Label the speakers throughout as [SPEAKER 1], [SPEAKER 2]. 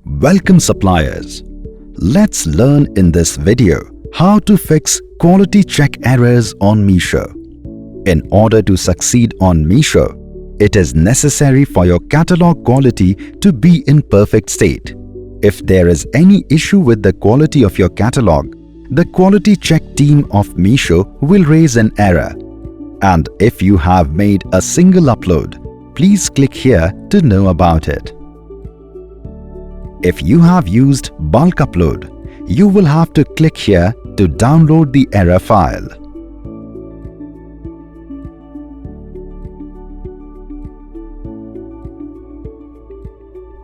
[SPEAKER 1] Welcome suppliers. Let's learn in this video how to fix quality check errors on Meesho. In order to succeed on Meesho, it is necessary for your catalog quality to be in perfect state. If there is any issue with the quality of your catalog, the quality check team of Meesho will raise an error. And if you have made a single upload, please click here to know about it. If you have used bulk upload, you will have to click here to download the error file.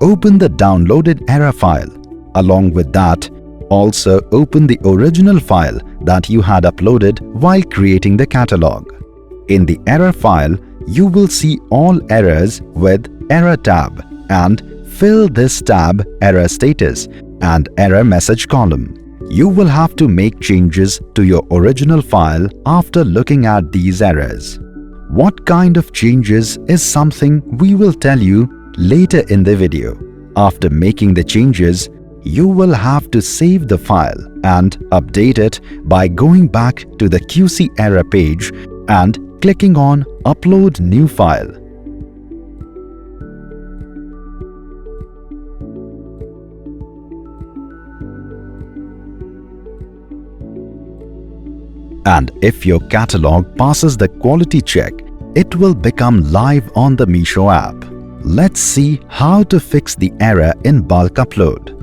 [SPEAKER 1] Open the downloaded error file. Along with that, also open the original file that you had uploaded while creating the catalog. In the error file, you will see all errors with Error tab and fill this tab Error Status and Error Message column. You will have to make changes to your original file after looking at these errors. What kind of changes is something we will tell you later in the video. After making the changes, you will have to save the file and update it by going back to the QC error page and clicking on Upload New File. And if your catalog passes the quality check, it will become live on the Meesho app. Let's see how to fix the error in bulk upload.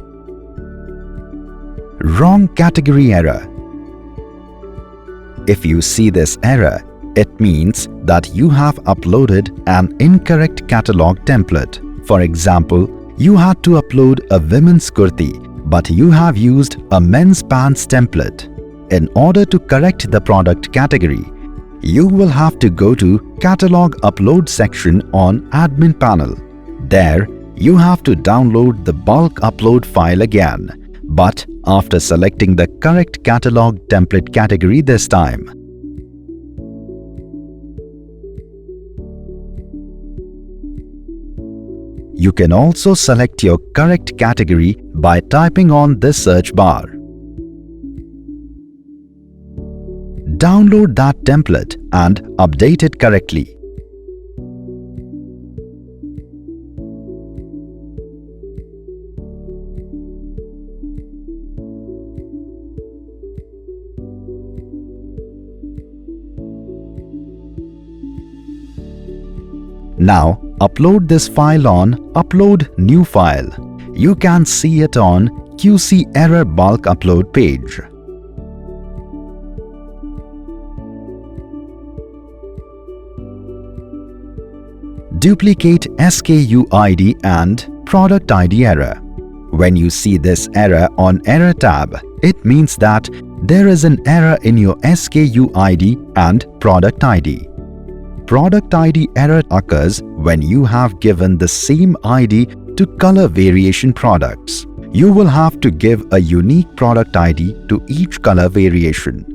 [SPEAKER 1] Wrong category error. If you see this error, it means that you have uploaded an incorrect catalog template. For example, you had to upload a women's kurti, but you have used a men's pants template. In order to correct the product category, you will have to go to Catalog Upload section on Admin panel. There, you have to download the bulk upload file again, but after selecting the correct catalog template category this time. You can also select your correct category by typing on this search bar. Download that template and update it correctly. Now, upload this file on Upload New File. You can see it on QC Error Bulk Upload page. Duplicate SKU ID and Product ID error. When you see this error on Error tab, it means that there is an error in your SKU ID and Product ID. Product ID error occurs when you have given the same ID to color variation products. You will have to give a unique product ID to each color variation.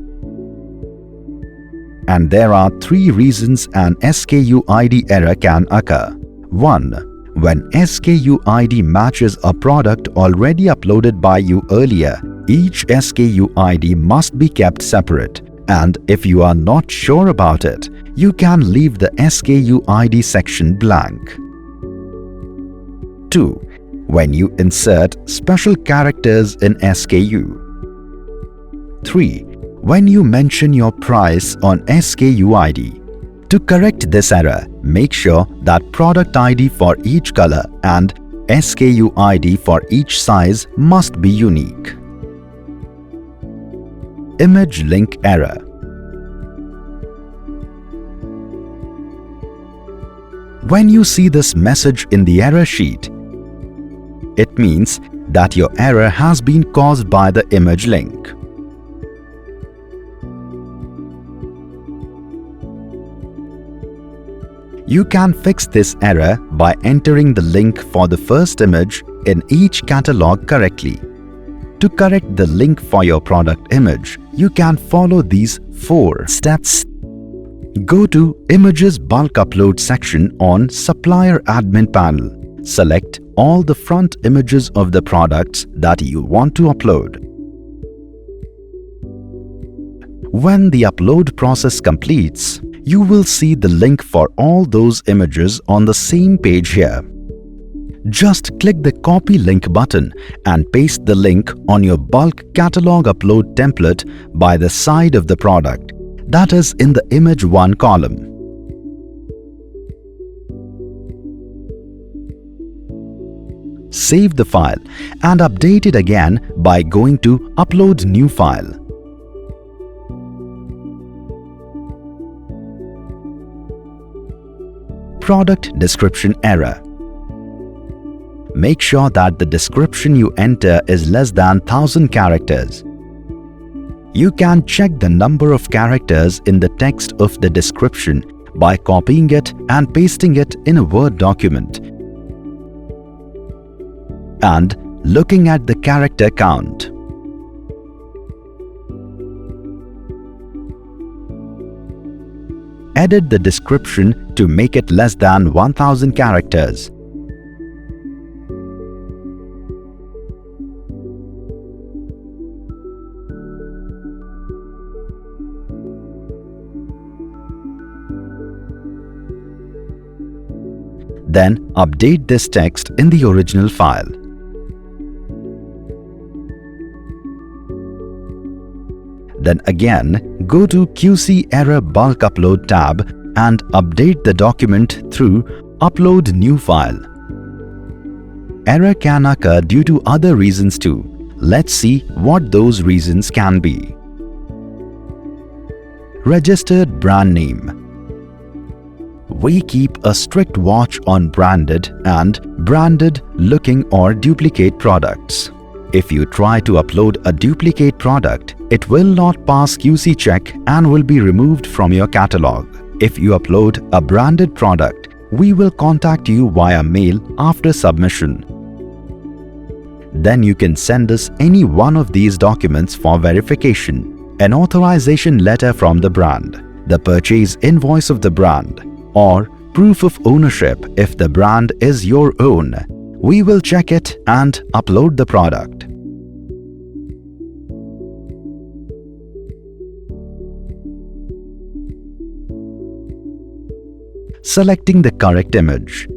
[SPEAKER 1] And there are 3 reasons an SKU ID error can occur. 1. When SKU ID matches a product already uploaded by you earlier, each SKU ID must be kept separate. And if you are not sure about it, you can leave the SKU ID section blank. 2. When you insert special characters in SKU. 3. When you mention your price on SKU ID. To correct this error, make sure that product ID for each color and SKU ID for each size must be unique. Image link error. When you see this message in the error sheet, it means that your error has been caused by the image link. You can fix this error by entering the link for the first image in each catalog correctly. To correct the link for your product image, you can follow these 4 steps. Go to Images Bulk Upload section on Supplier Admin panel. Select all the front images of the products that you want to upload. When the upload process completes, you will see the link for all those images on the same page here. Just click the copy link button and paste the link on your bulk catalog upload template by the side of the product, that is in the image 1 column. Save the file and update it again by going to Upload New File. Product description error. Make sure that the description you enter is less than 1000 characters. You can check the number of characters in the text of the description by copying it and pasting it in a Word document and looking at the character count. Edit the description to make it less than 1000 characters. Then update this text in the original file. Then again, go to QC Error Bulk Upload tab and update the document through Upload New File. Error can occur due to other reasons too. Let's see what those reasons can be. Registered brand name. We keep a strict watch on branded and branded-looking or duplicate products. If you try to upload a duplicate product, it will not pass QC check and will be removed from your catalog. If you upload a branded product, we will contact you via mail after submission. Then you can send us any one of these documents for verification: an authorization letter from the brand, the purchase invoice of the brand, or proof of ownership if the brand is your own. We will check it and upload the product. Selecting the correct image.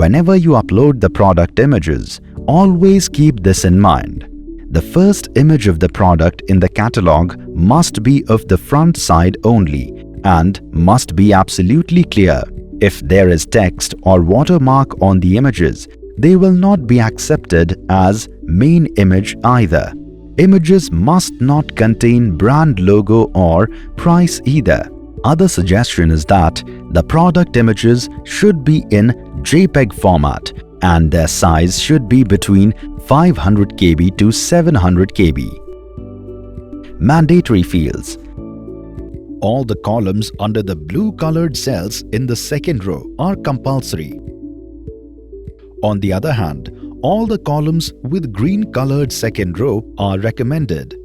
[SPEAKER 1] Whenever you upload the product images, always keep this in mind. The first image of the product in the catalog must be of the front side only and must be absolutely clear. If there is text or watermark on the images, they will not be accepted as main image either. Images must not contain brand logo or price either. Other suggestion is that the product images should be in JPEG format and their size should be between 500 KB to 700 KB. Mandatory fields. All the columns under the blue colored cells in the second row are compulsory. On the other hand, all the columns with green colored second row are recommended.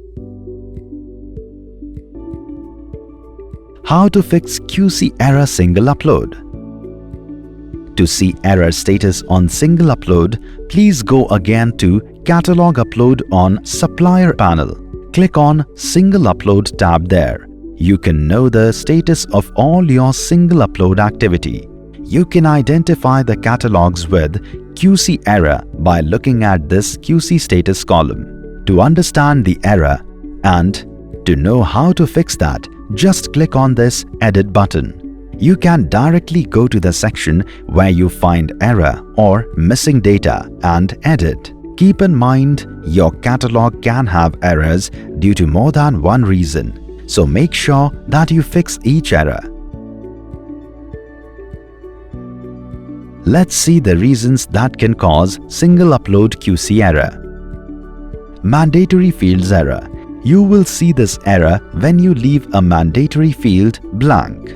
[SPEAKER 1] How to fix QC error single upload? To see error status on single upload, please go again to Catalog Upload on Supplier panel. Click on Single Upload tab there. You can know the status of all your single upload activity. You can identify the catalogs with QC error by looking at this QC status column. To understand the error and to know how to fix that, just click on this Edit button. You can directly go to the section where you find error or missing data and edit. Keep in mind, your catalog can have errors due to more than one reason. So make sure that you fix each error. Let's see the reasons that can cause single upload QC error. Mandatory fields error. You will see this error when you leave a mandatory field blank.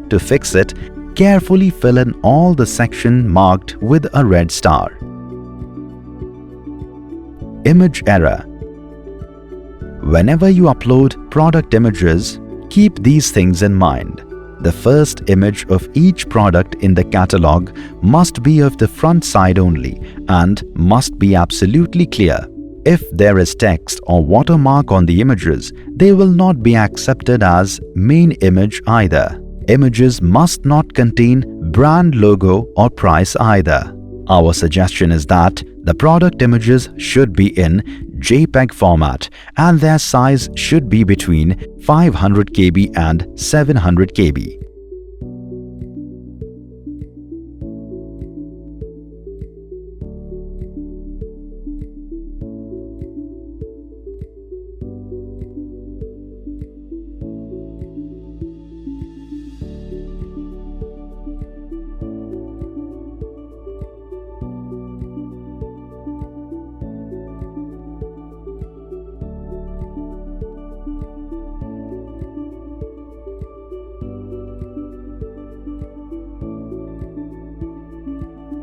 [SPEAKER 1] To fix it, carefully fill in all the section marked with a red star. Image error. Whenever you upload product images, keep these things in mind. The first image of each product in the catalog must be of the front side only and must be absolutely clear. If there is text or watermark on the images, they will not be accepted as main image either. Images must not contain brand logo or price either. Our suggestion is that the product images should be in JPEG format and their size should be between 500 KB and 700 KB.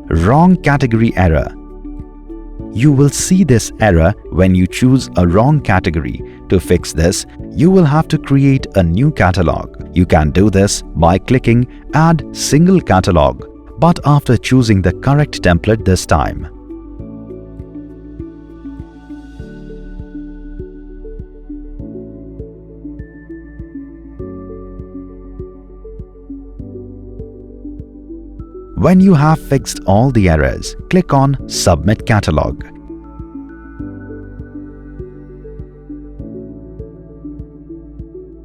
[SPEAKER 1] Wrong category error. You will see this error when you choose a wrong category. To fix this, you will have to create a new catalog. You can do this by clicking Add Single Catalog, but after choosing the correct template this time. When you have fixed all the errors, click on Submit Catalog.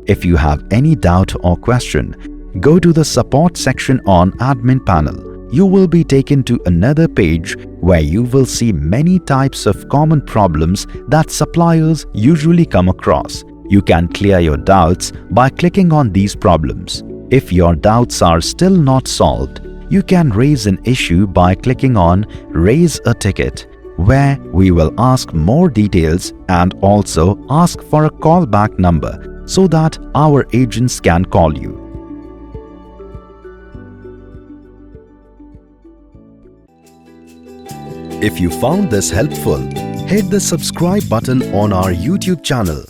[SPEAKER 1] If you have any doubt or question, go to the support section on Admin panel. You will be taken to another page where you will see many types of common problems that suppliers usually come across. You can clear your doubts by clicking on these problems. If your doubts are still not solved, you can raise an issue by clicking on Raise a Ticket, where we will ask more details and also ask for a callback number so that our agents can call you. If you found this helpful, hit the subscribe button on our YouTube channel.